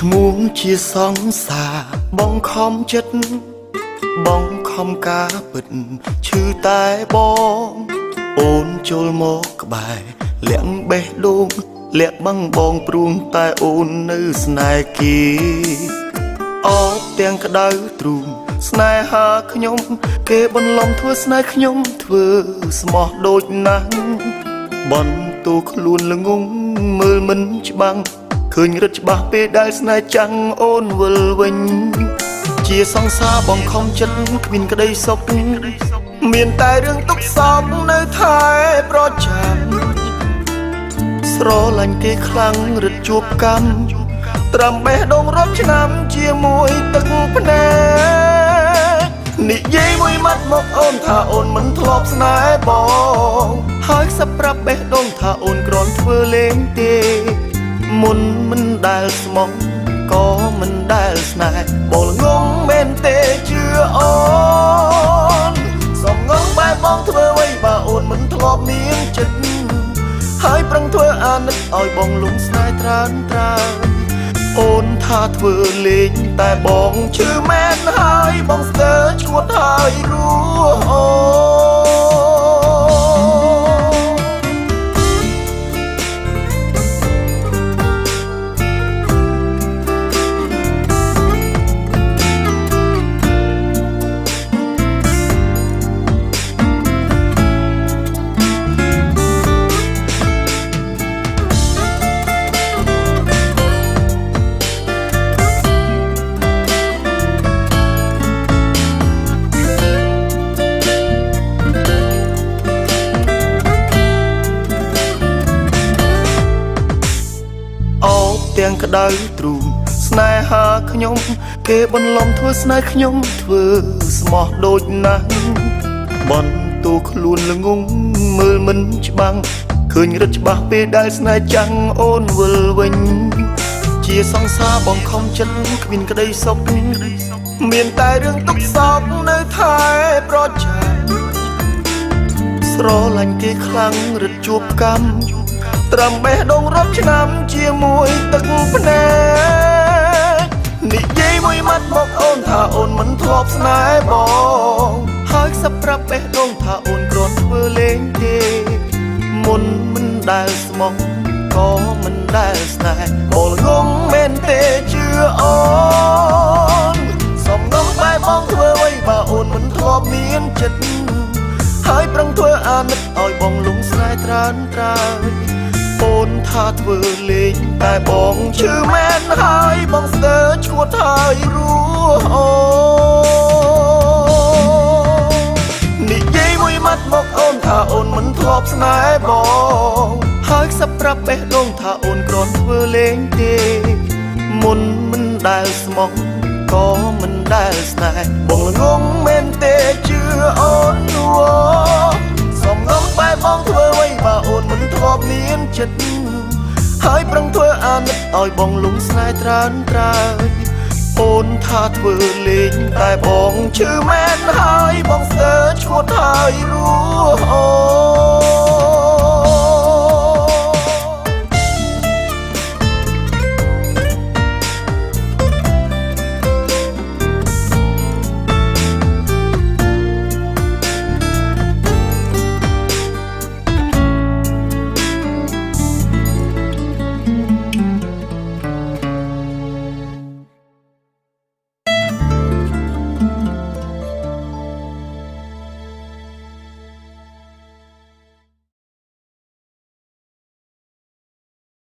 ឈ្មោះជាសង្សារបងខំចិត្តបងខំការពិតឈឺតែបងអូនចូលមកក្បែរលាក់បេះដូងលាក់បាំងបងព្រួងតែអូននៅស្នេហ៍គេអបទាំងក្តៅទ្រូងស្នេហាខ្ញុំគេបន្លំធ្វើស្នេហ៍ខ្ញុំធ្វើស្មោះដូចណាស់បន្ទូខ្លួនល្ងងមើលមិនច្បាំងឃើញរឹតច្បាស់ពេលដែលស្នេហ៍ចាំងអូនវិលវិញជាសង្សារបងខំចិត្តគ្មានក្តីសុខមានតែរឿងទុក្ខសោកនៅថែប្រចាំស្រឡាញ់គេខ្លាំងរឹតជួបកម្មត្រាំបេះដូងរាប់ឆ្នាំជាមួយទឹកភ្នែកនិយាយមួយម៉ាត់មកអូនថាអូនមិនធ្លាប់ស្នេហ៍បងហើយសប្រាប់បេះដូងថាអូនគ្រាន់ធ្វើលេងទេមុនមិនដែលស្មោះក៏មិនដែលស្នេហ៍បងងងមែនទេជឿអូនសំងងបែបបងធ្វើអ្វីបើអូនមិនធ្លាប់មានចិត្តហើយប្រឹងធ្វើអាណិតឲ្យបងលំស្នេហ៍ត្រានត្រាអូនថាធ្វើលេងតែបងជឿមែនហើយបងស្ទើរឈួតហើយរស់អូទាំងក្តៅទ្រូងស្នេហាខ្ញុំគេបន្លំធ្វើស្នេហ៍ខ្ញុំធ្វើស្មោះដូចណាស់បន្ទូខ្លួនល្ងងមើលមិនច្បាំងឃើញរឹតច្បាស់ពេលដែលស្នេហ៍ចាំងអូនវិលវិញជាសង្សារបងខំចិត្តគ្មានក្តីសុខមានតែរឿងទុក្ខសោកនៅថែប្រចាំស្រឡាញ់គេខ្លាំងរឹតជួបកម្មត្រាំបេះដូងរាប់ឆ្នាំជាមួយទឹកភ្នែកនិយាយមួយម៉ាត់មកអូនថាអូនមិនធ្លាប់ស្នេហ៍បងហើយសប្រាប់បេះដូងថាអូនគ្រាន់ធ្វើលេងទេមុនមិនដែលស្មោះក៏មិនដែលស្នេហ៍បងងងមែនទេជឿអូនសំងងបែបបងធ្វើអ្វីបើអូនមិនធ្លាប់មានចិត្តហើយប្រឹងធ្វើអាណិតឲ្យបងលំស្នេហ៍ត្រានត្រាអូនថាធ្វើលេងតែបងជឿមែនហើយបងស្ទើរឈួតហើយរស់អូនិយាយមួយម៉ាត់មកអូនថាអូនមិនធ្លាប់ស្នេហ៍បងហើយសប្រាប់បេះដូងថាអូនគ្រាន់ធ្វើលេងទេមុនមិនដែលស្មោះក៏មិនដែលស្នេហ៍បងល្ងងមែនទេជឿអូនសំងងបែបបងធ្វើអ្វីបើអូនមិនធ្លាប់មានចិត្តហើយប្រឹងធ្វើអាណិតឲ្យបងលំស្នេហ៍ត្រានត្រាអូនថាធ្វើលេងតែបងជឿមែនហើយបងស្ទើរឈួតហើយ